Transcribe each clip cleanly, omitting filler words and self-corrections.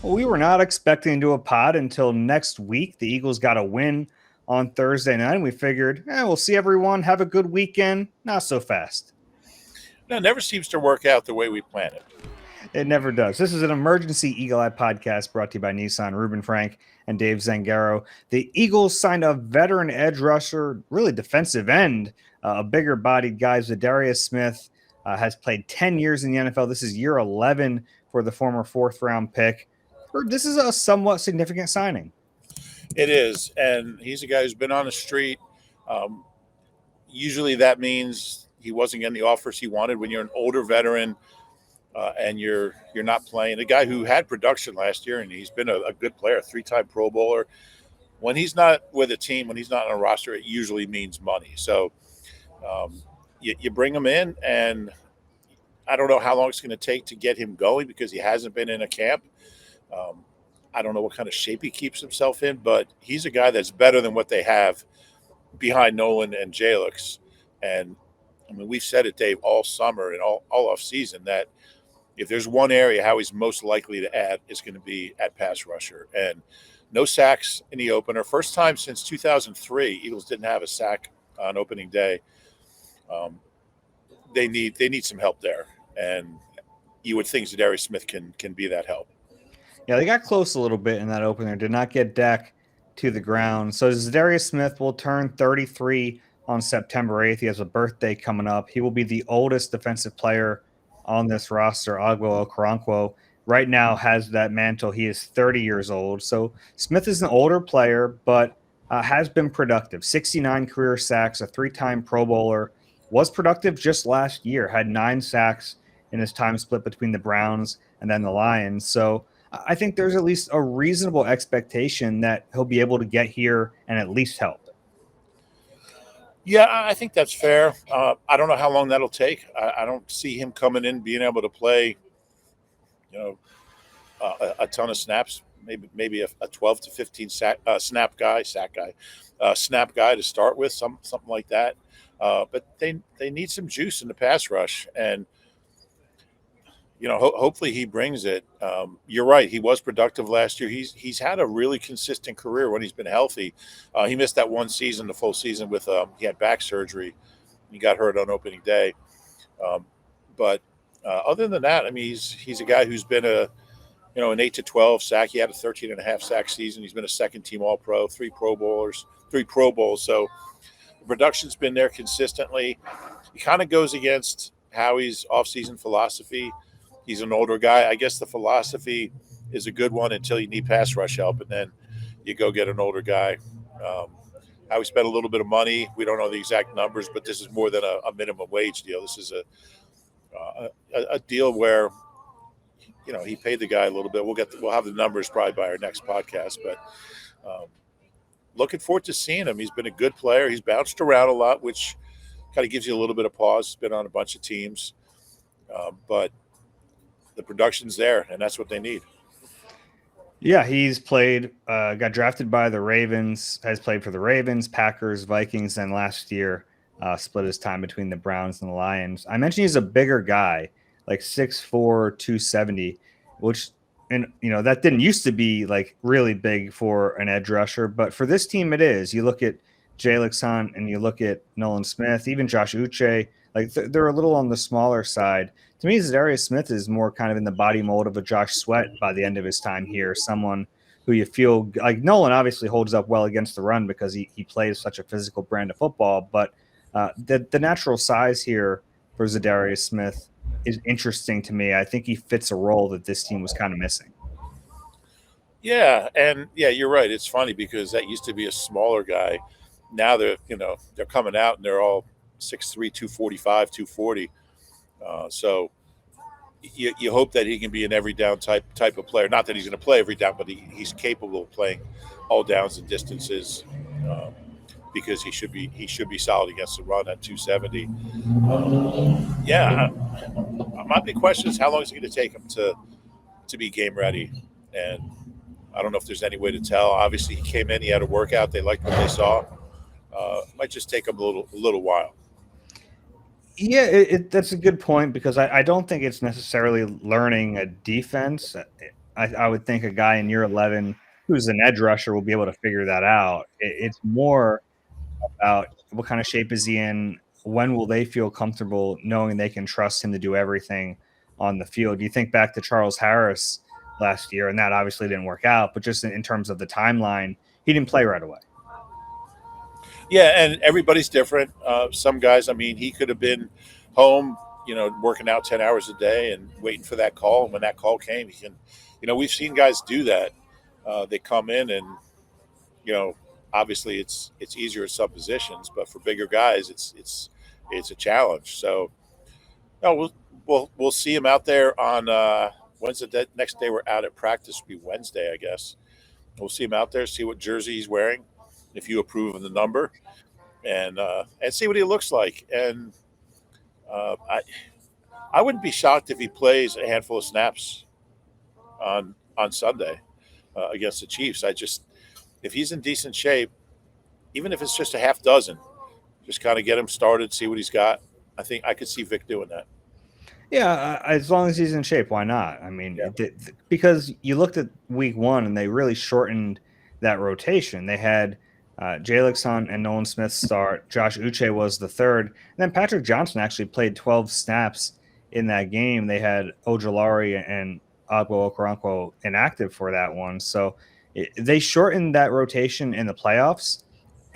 Well, we were not expecting to do a pod until next week. The Eagles got a win on Thursday night, and we figured, we'll see everyone, have a good weekend. Not so fast. No, it never seems to work out the way we plan it. It never does. This is an emergency Eagle Eye podcast brought to you by Nissan, Reuben Frank, and Dave Zangaro. The Eagles signed a veteran edge rusher, really defensive end, a bigger bodied guy. Za'Darius Smith has played 10 years in the NFL. This is year 11 for the former fourth round pick. This is a somewhat significant signing. It is, and he's a guy who's been on the street. Um, Usually that means he wasn't getting the offers he wanted. When you're an older veteran and you're not playing, a guy who had production last year and he's been a good player, three-time Pro Bowler. When he's not with a team, when he's not on a roster, it usually means money. So you bring him in, and I don't know how long it's going to take to get him going because he hasn't been in a camp. I don't know what kind of shape he keeps himself in, but he's a guy that's better than what they have behind Nolan and Jalix. And I mean, we've said it, Dave, all summer and all off season that if there's one area how he's most likely to add is going to be at pass rusher. And no sacks in the opener. First time since 2003, Eagles didn't have a sack on opening day. They need some help there, and you would think Za'Darius Smith can be that help. Yeah, they got close a little bit in that opener. Did not get Dak to the ground. So Za'Darius Smith will turn 33 on September 8th. He has a birthday coming up. He will be the oldest defensive player on this roster. Agbo Okoronkwo right now has that mantle. He is 30 years old. So Smith is an older player, but has been productive. 69 career sacks, a three-time Pro Bowler. Was productive just last year. Had 9 sacks in his time split between the Browns and then the Lions. So I think there's at least a reasonable expectation that he'll be able to get here and at least help. Yeah, I think that's fair. I don't know how long that'll take. I don't see him coming in being able to play, a ton of snaps. Maybe a 12 to 15 snap guy to start with, something like that. But they need some juice in the pass rush, and hopefully he brings it. You're right. He was productive last year. He's had a really consistent career when he's been healthy. He missed that one season, the full season with he had back surgery. He got hurt on opening day. But other than that, I mean, he's a guy who's been an 8 to 12 sack. He had a 13 and a half sack season. He's been a second team All Pro, 3 Pro Bowls. So the production's been there consistently. He kind of goes against Howie's offseason philosophy. He's an older guy. I guess the philosophy is a good one until you need pass rush help, and then you go get an older guy. Howie spent a little bit of money. We don't know the exact numbers, but this is more than a minimum wage deal. This is a deal where he paid the guy a little bit. We'll have the numbers probably by our next podcast, but looking forward to seeing him. He's been a good player. He's bounced around a lot, which kind of gives you a little bit of pause. He's been on a bunch of teams, but the production's there, and that's what they need. Yeah, he's played, got drafted by the Ravens, has played for the Ravens, Packers, Vikings, and last year split his time between the Browns and the Lions. I mentioned he's a bigger guy, like 6'4", 270, which, and that didn't used to be like really big for an edge rusher, but for this team it is. You look at Jalix Hunt and you look at Nolan Smith, even Josh Uche, like they're a little on the smaller side. To me, Za'Darius Smith is more kind of in the body mold of a Josh Sweat by the end of his time here, someone who you feel like Nolan obviously holds up well against the run because he plays such a physical brand of football, but the natural size here for Za'Darius Smith is interesting to me. I think he fits a role that this team was kind of missing. Yeah, and you're right. It's funny because that used to be a smaller guy. Now they're coming out and th'ey're all 6'3", 245, 240. So you hope that he can be an every down type of player. Not that he's going to play every down, but he's capable of playing all downs and distances because he should be solid against the run at 270. My big question is how long is it going to take him to be game ready? And I don't know if there's any way to tell. Obviously, he came in, he had a workout, they liked what they saw. Might just take him a little while. Yeah, that's a good point because I don't think it's necessarily learning a defense. I would think a guy in year 11 who's an edge rusher will be able to figure that out. It's more about what kind of shape is he in? When will they feel comfortable knowing they can trust him to do everything on the field? You think back to Charles Harris last year, and that obviously didn't work out, but just in terms of the timeline, he didn't play right away. Yeah, and everybody's different. Some guys, I mean, he could have been home, working out 10 hours a day and waiting for that call. And when that call came, he can, we've seen guys do that. They come in and, you know, obviously it's easier at some positions, but for bigger guys, it's a challenge. So, no, we'll see him out there on when's the next day we're out at practice will be Wednesday, I guess. We'll see him out there, see what jersey he's wearing, if you approve of the number, and see what he looks like. And I wouldn't be shocked if he plays a handful of snaps on Sunday against the Chiefs. If he's in decent shape, even if it's just a half dozen, just kind of get him started, see what he's got. I think I could see Vic doing that. Yeah, as long as he's in shape, why not? I mean, Yeah. because you looked at week one and they really shortened that rotation. They had Jalix and Nolan Smith start. Josh Uche was the third. And then Patrick Johnson actually played 12 snaps in that game. They had Ojulari and Agbo Okoronkwo inactive for that one. So they shortened that rotation in the playoffs.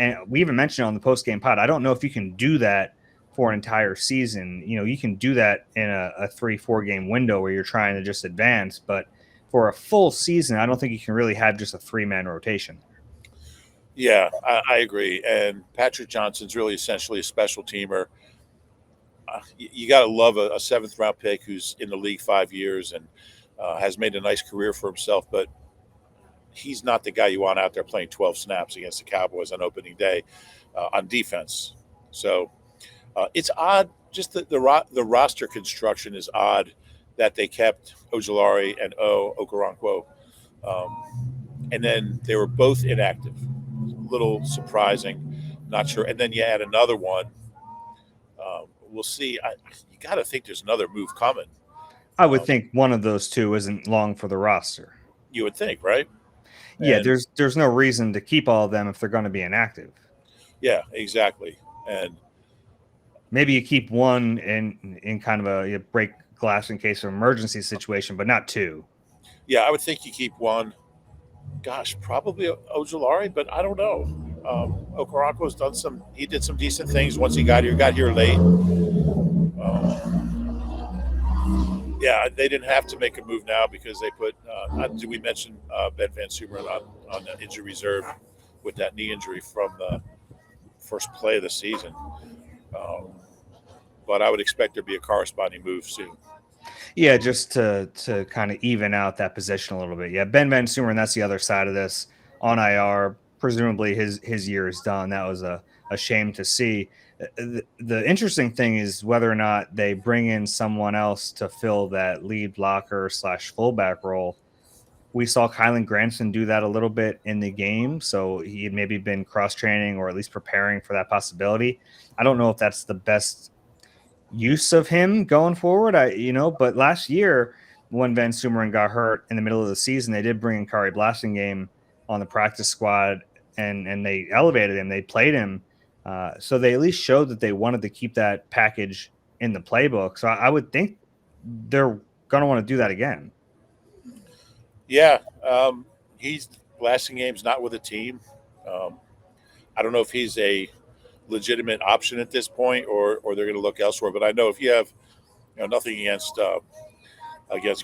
And we even mentioned on the post game pod, I don't know if you can do that for an entire season. You can do that in a 3-4 game window where you're trying to just advance, but for a full season, I don't think you can really have just a 3-man rotation. Yeah, I agree. And Patrick Johnson's really essentially a special teamer. You got to love a seventh round pick who's in the league 5 years and has made a nice career for himself, but he's not the guy you want out there playing 12 snaps against the Cowboys on opening day on defense. So it's odd. Just the roster construction is odd that they kept Ojulari and Okoronkwo, and then they were both inactive. A little surprising, not sure. And then you add another one. We'll see. You got to think there's another move coming. I would think one of those two isn't long for the roster. You would think, right? Yeah, there's no reason to keep all of them if they're going to be inactive. Yeah, exactly. And maybe you keep one in kind of a break glass in case of emergency situation, but not two. Yeah, I would think you keep one. Gosh, probably Ojulari, but I don't know. Okoronkwo's done he did some decent things once he got here. Got here late. Yeah, they didn't have to make a move now because they put. Did we mention Ben Van Sumeren on the injury reserve with that knee injury from the first play of the season? But I would expect there to be a corresponding move soon. Yeah, just to kind of even out that position a little bit. Yeah, Ben Van Sumeren, that's the other side of this on IR. Presumably his year is done. That was a shame to see. The interesting thing is whether or not they bring in someone else to fill that lead blocker / fullback role. We saw Kylan Granson do that a little bit in the game, so he had maybe been cross training or at least preparing for that possibility. I don't know if that's the best use of him going forward. But last year when Van Sumeren got hurt in the middle of the season, they did bring in Kari Blasingame on the practice squad and they elevated him. They played him. So they at least showed that they wanted to keep that package in the playbook. So I would think they're going to want to do that again. Yeah. Blastingame's not with a team. I don't know if he's a legitimate option at this point or they're going to look elsewhere. But I know if you have nothing against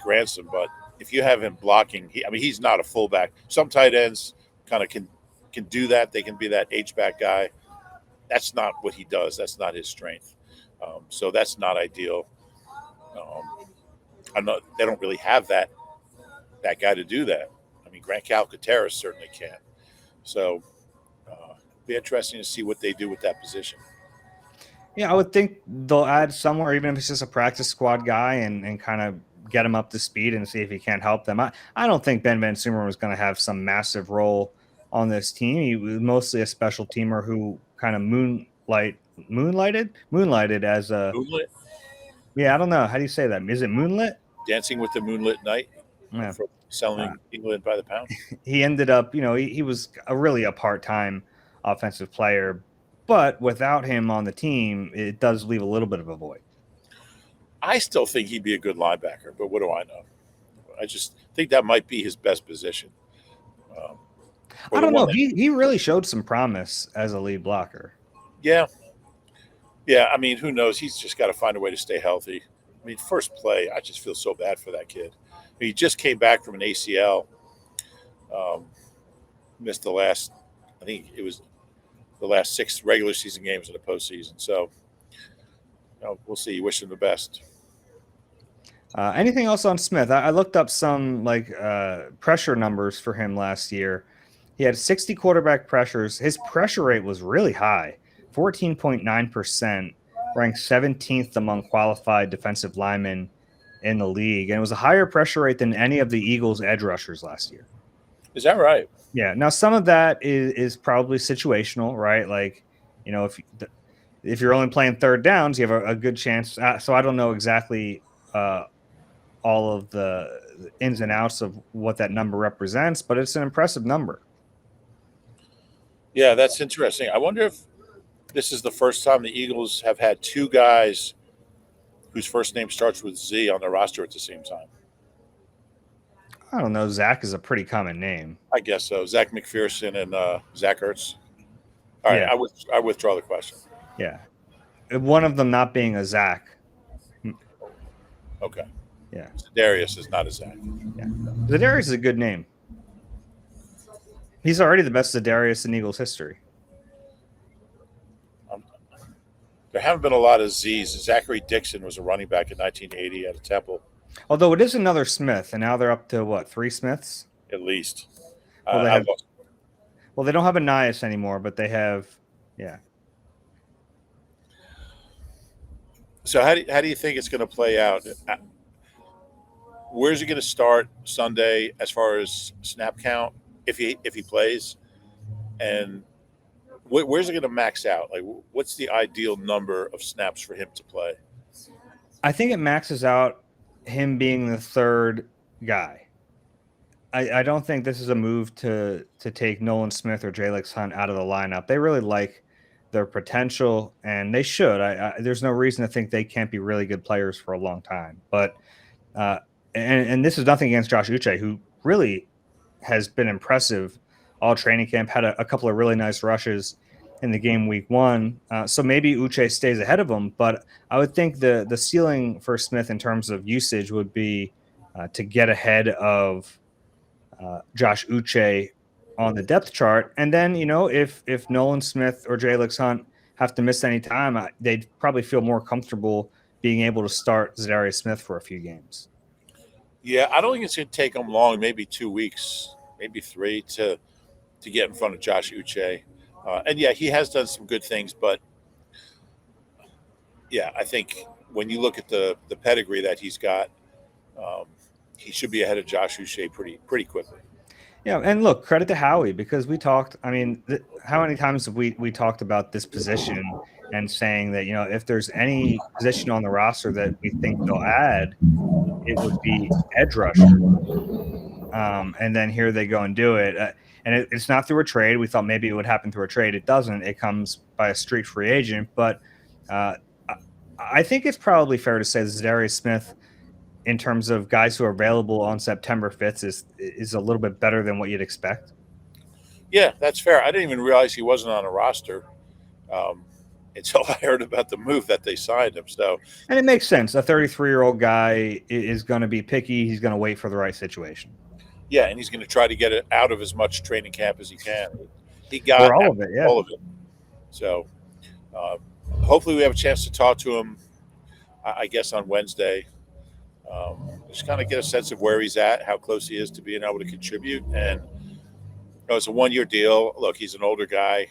Granson, but if you have him blocking, he's not a fullback. Some tight ends kind of can do that. They can be that H-back guy. That's not what he does. That's not his strength. So that's not ideal. They don't really have that guy to do that. Grant Calcaterra certainly can. So be interesting to see what they do with that position. Yeah, I would think they'll add somewhere, even if it's just a practice squad guy, and kind of get him up to speed and see if he can't help them. I don't think Ben Van Sumeren was going to have some massive role on this team. He was mostly a special teamer who kind of moonlighted as a Moonlit? Yeah, I don't know. How do you say that? Is it moonlit? Dancing with the Moonlit Night? Yeah. selling England by the pound. He ended up, he was a part-time offensive player, but without him on the team, it does leave a little bit of a void. I still think he'd be a good linebacker, but what do I know? I just think that might be his best position. I don't know. He really showed some promise as a lead blocker. Yeah. Yeah, I mean, who knows? He's just got to find a way to stay healthy. I mean, first play, I just feel so bad for that kid. I mean, he just came back from an ACL. Missed I think it was the last 6 regular season games in the postseason. So, we'll see. Wish him the best. Anything else on Smith? I looked up some pressure numbers for him last year. He had 60 quarterback pressures. His pressure rate was really high, 14.9%, ranked 17th among qualified defensive linemen in the league. And it was a higher pressure rate than any of the Eagles' edge rushers last year. Is that right? Yeah. Now, some of that is probably situational, right? Like, if you're only playing third downs, you have a good chance. So I don't know exactly all of the ins and outs of what that number represents, but it's an impressive number. Yeah, that's interesting. I wonder if this is the first time the Eagles have had 2 guys whose first name starts with Z on their roster at the same time. I don't know. Zach is a pretty common name. I guess so. Zach McPherson and Zach Ertz. All right, yeah. I withdraw the question. Yeah. One of them not being a Zach. Okay. Yeah. Za'Darius is not a Zach. Yeah. Za'Darius is a good name. He's already the best Za'Darius in Eagles history. There haven't been a lot of Z's. Zachary Dixon was a running back in 1980 at a Temple. Although it is another Smith, and now they're up to what, 3 Smiths? At least. Well, they don't have a Nias anymore, but they have, yeah. So how do you think it's going to play out? Where's he going to start Sunday as far as snap count if he plays, and where's it going to max out? Like, what's the ideal number of snaps for him to play? I think it maxes out him being the third guy. I don't think this is a move to take Nolan Smith or Jalix Hunt out of the lineup. They really like their potential, and they should. There's no reason to think they can't be really good players for a long time. But and this is nothing against Josh Uche, who really has been impressive all training camp, had a couple of really nice rushes in the game week 1. So maybe Uche stays ahead of him, but I would think the ceiling for Smith in terms of usage would be to get ahead of Josh Uche on the depth chart. And then, if Nolan Smith or Jalix Hunt have to miss any time, they'd probably feel more comfortable being able to start Za'Darius Smith for a few games. Yeah, I don't think it's going to take them long, maybe 2 weeks, maybe 3 to get in front of Josh Uche. And yeah, he has done some good things, but yeah, I think when you look at the pedigree that he's got, he should be ahead of Josh Uche pretty quickly. Yeah, and look, credit to Howie, because we talked. I mean, how many times have we talked about this position and saying that if there's any position on the roster that we think they'll add, it would be edge rusher. And then here they go and do it. And it's not through a trade. We thought maybe it would happen through a trade. It doesn't. It comes by a street free agent. But I think it's probably fair to say that Za'Darius Smith, in terms of guys who are available on September 5th, is a little bit better than what you'd expect. Yeah, that's fair. I didn't even realize he wasn't on a roster until I heard about the move that they signed him. So, and it makes sense. A 33-year-old guy is going to be picky. He's going to wait for the right situation. Yeah, and he's going to try to get it out of as much training camp as he can. He got all of it, yeah. All of it. So, hopefully we have a chance to talk to him, I guess, on Wednesday. Just kind of get a sense of where he's at, how close he is to being able to contribute. And it's a 1-year deal. Look, he's an older guy.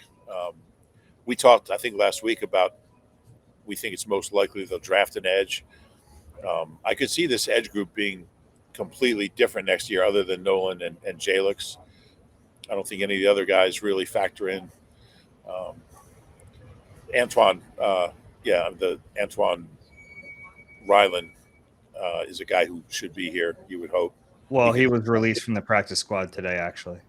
We talked, I think, last week about we think it's most likely they'll draft an edge. I could see this edge group being completely different next year other than Nolan and Jalix. I don't think any of the other guys really factor in. Antoine Ryland is a guy who should be here, you would hope. Well, he was released from the practice squad today, actually.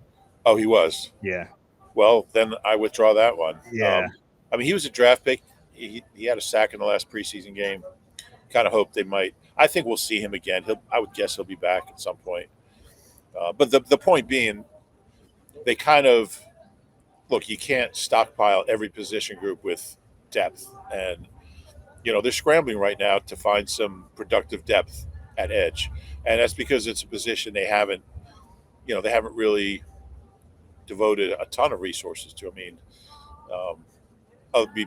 Oh, he was. Yeah. Well, then I withdraw that one. Yeah. I mean, he was a draft pick. He had a sack in the last preseason game. Kind of hope they might. I think we'll see him again. I would guess he'll be back at some point. But the point being, they kind of look. You can't stockpile every position group with depth, and they're scrambling right now to find some productive depth at edge, and that's because it's a position they haven't really devoted a ton of resources to. I mean,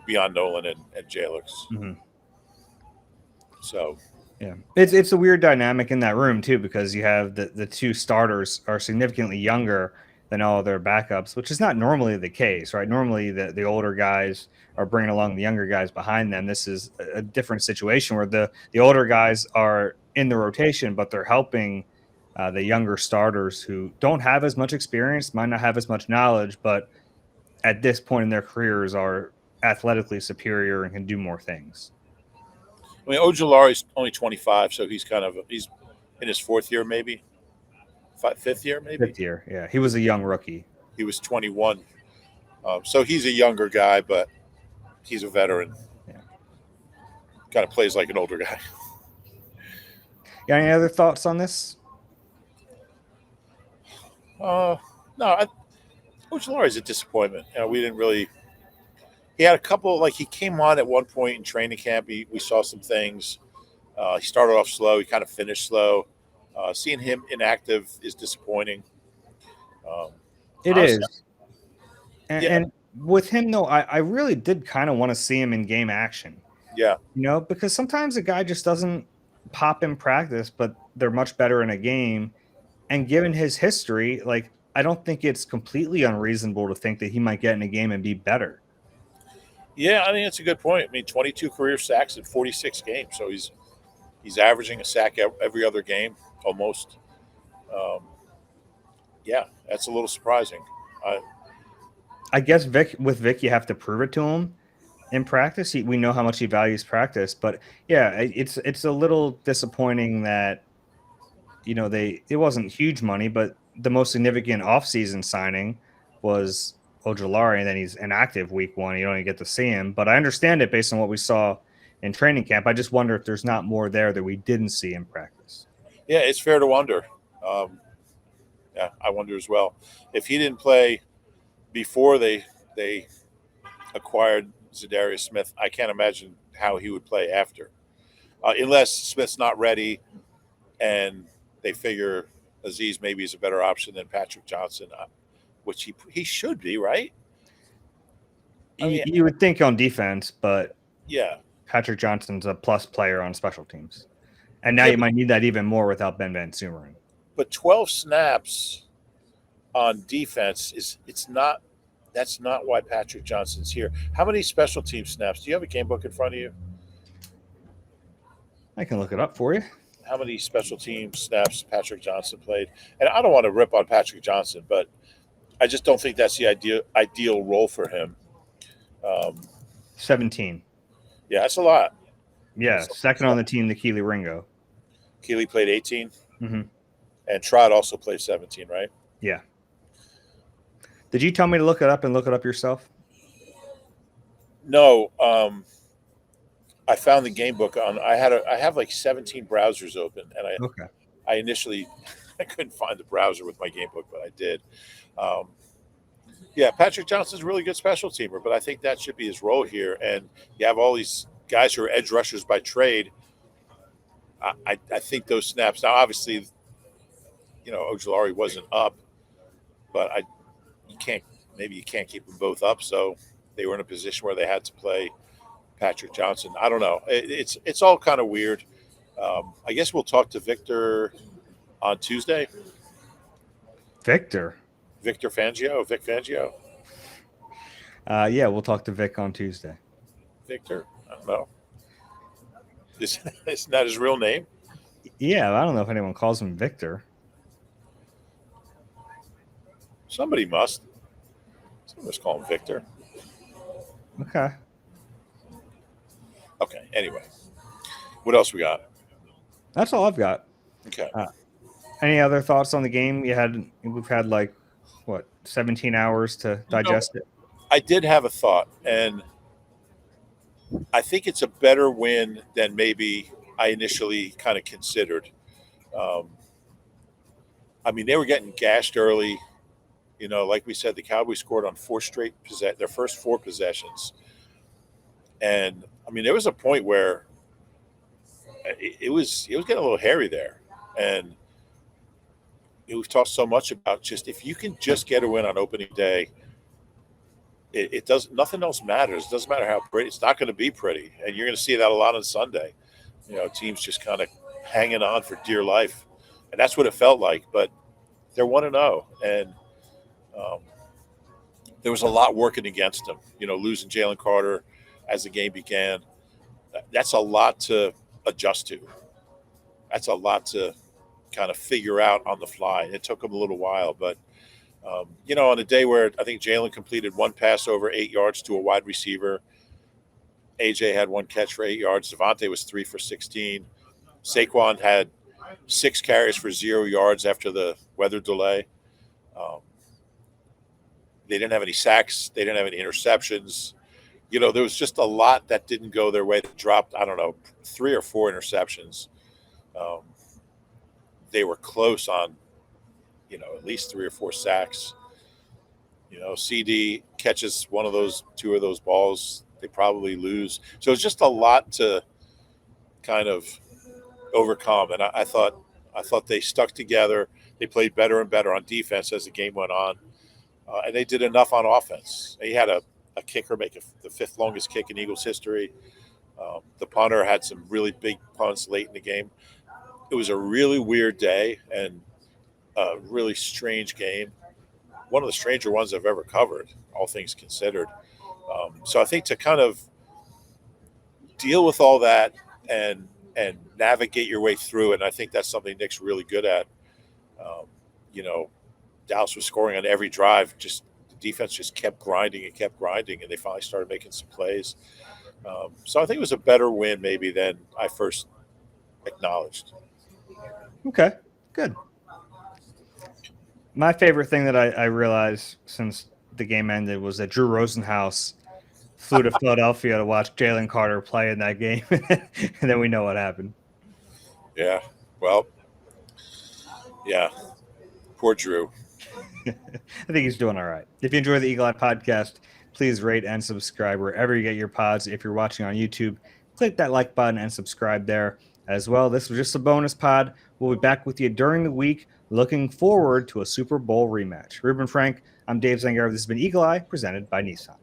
beyond Nolan and Jalix. Mm-hmm. So, yeah, it's a weird dynamic in that room too, because you have the two starters are significantly younger than all their backups, which is not normally the case, right? Normally, the older guys are bringing along the younger guys behind them. This is a different situation where the older guys are in the rotation, but they're helping the younger starters who don't have as much experience, might not have as much knowledge, but at this point in their careers are athletically superior and can do more things. I mean, Ojulari's only 25, so he's in his fourth year, maybe fifth year, maybe fifth year. Yeah, he was a young rookie. He was 21, so he's a younger guy, but he's a veteran. Yeah, kind of plays like an older guy. Got any other thoughts on this? No, Ojulari is a disappointment. We didn't really. He had a couple, he came on at one point in training camp. We saw some things. He started off slow. He kind of finished slow. Seeing him inactive is disappointing. It honestly, is. And with him, though, I really did kind of want to see him in game action. Yeah. Because sometimes a guy just doesn't pop in practice, but they're much better in a game. And given his history, I don't think it's completely unreasonable to think that he might get in a game and be better. Yeah, I think that's a good point. I mean, 22 career sacks in 46 games, so he's averaging a sack every other game almost. Yeah, that's a little surprising. I guess with Vic, you have to prove it to him in practice. We know how much he values practice, but yeah, it's a little disappointing that it wasn't huge money, but the most significant offseason signing was Ojulari, and then he's inactive week one. You don't even get to see him, but I understand it based on what we saw in training camp. I just wonder if there's not more there that we didn't see in practice. Yeah, it's fair to wonder. Yeah, I wonder as well. If he didn't play before they acquired Za'Darius Smith, I can't imagine how he would play after, unless Smith's not ready and they figure Azeez maybe is a better option than Patrick Johnson. Which he should be, right? You would think on defense, but yeah, Patrick Johnson's a plus player on special teams, and now you might need that even more without Ben Van Sumeren. But 12 snaps on defense that's not why Patrick Johnson's here. How many special team snaps? Do you have a game book in front of you? I can look it up for you. How many special team snaps Patrick Johnson played? And I don't want to rip on Patrick Johnson, but I just don't think that's the ideal role for him. 17. Yeah, that's a lot. Yeah, second on the team to Keely Ringo. Keely played 18? Mm-hmm. And Trot also played 17, right? Yeah. Did you tell me to look it up and look it up yourself? No. I found the game book on. I have 17 browsers open, and I initially I couldn't find the browser with my game book, but I did. Yeah, Patrick Johnson's a really good special teamer, but I think that should be his role here. And you have all these guys who are edge rushers by trade. I think those snaps. Now, obviously, Ojulari wasn't up, but you can't keep them both up. So they were in a position where they had to play Patrick Johnson. I don't know. It's all kind of weird. I guess we'll talk to Victor on Tuesday. Victor Fangio. Vic Fangio. Yeah, we'll talk to Vic on Tuesday. Victor? I don't know. Isn't that his real name? Yeah, I don't know if anyone calls him Victor. Somebody must. Someone must call him Victor. Okay. Okay, anyway. What else we got? That's all I've got. Okay. Any other thoughts on the game? We've had like what 17 hours to digest it. I did have a thought, and I think it's a better win than maybe I initially kind of considered. Um, I mean, they were getting gashed early. Like we said, the Cowboys scored on their first 4 possessions, and I mean, there was a point where it was getting a little hairy there, and we've talked so much about just if you can just get a win on opening day, it does nothing else matters. It doesn't matter how pretty. It's not going to be pretty, and you're going to see that a lot on Sunday. Teams just kind of hanging on for dear life, and that's what it felt like. But they're 1-0, and there was a lot working against them. Losing Jalen Carter as the game began, that's a lot to adjust to. That's a lot to kind of figure out on the fly. It took them a little while, but on a day where I think Jalen completed 1 pass over 8 yards to a wide receiver, AJ had 1 catch for 8 yards. Devontae was 3 for 16. Saquon had 6 carries for 0 yards after the weather delay. They didn't have any sacks. They didn't have any interceptions. There was just a lot that didn't go their way. They dropped, 3 or 4 interceptions. They were close on, at least 3 or 4 sacks. CD catches 2 of those balls. They probably lose. So it's just a lot to kind of overcome. And I thought they stuck together. They played better and better on defense as the game went on. And they did enough on offense. They had a kicker make the 5th longest kick in Eagles history. The punter had some really big punts late in the game. It was a really weird day and a really strange game. One of the stranger ones I've ever covered, all things considered. So I think to kind of deal with all that and navigate your way through it, and I think that's something Nick's really good at. Dallas was scoring on every drive. Just the defense just kept grinding, and they finally started making some plays. So I think it was a better win maybe than I first acknowledged. Okay, good. My favorite thing that I realized since the game ended was that Drew Rosenhaus flew to Philadelphia to watch Jalen Carter play in that game, and then we know what happened. Yeah, well, yeah, poor Drew. I think he's doing all right. If you enjoy the Eagle Eye podcast, please rate and subscribe wherever you get your pods. If you're watching on YouTube, click that like button and subscribe there as well. This was just a bonus pod. We'll be back with you during the week. Looking forward to a Super Bowl rematch. Reuben Frank, I'm Dave Zangaro. This has been Eagle Eye, presented by Nissan.